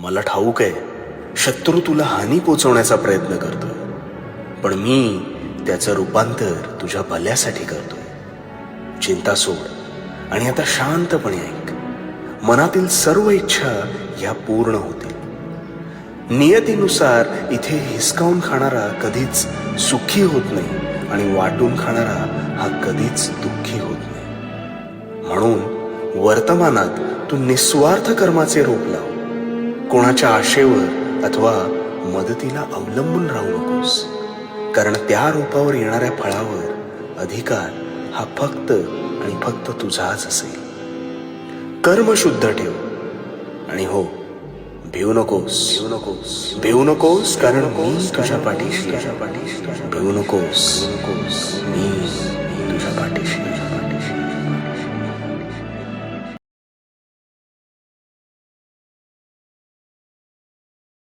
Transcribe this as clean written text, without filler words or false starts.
मला ठाऊक आहे शत्रू तुला हानी पोचवण्याचा प्रयत्न करतोय, पण मी त्याचं रूपांतर तुझ्या भल्यासाठी करतोय. चिंता सोड आणि आता शांतपणे ऐक. मनातील सर्व इच्छा ह्या पूर्ण होतील. नियतीनुसार इथे हिसकावून खाणारा कधीच सुखी होत नाही आणि वाटून खाणारा हा कधीच दुःखी होत नाही. म्हणून वर्तमानात तू निस्वार्थ कर्माचे रोप लाव. कोणाच्या आशेवर अथवा मदतीला अवलंबून राहू नकोस, कारण त्या रोपावर येणाऱ्या फळावर अधिकार हा फक्त आणि फक्त तुझाच असेल. कर्म शुद्ध ठेव आणि हो, भिवू नकोस कारण मी तुझ्या पाठीशी. भिवू नकोस, मी तुझ्या पाठीशी.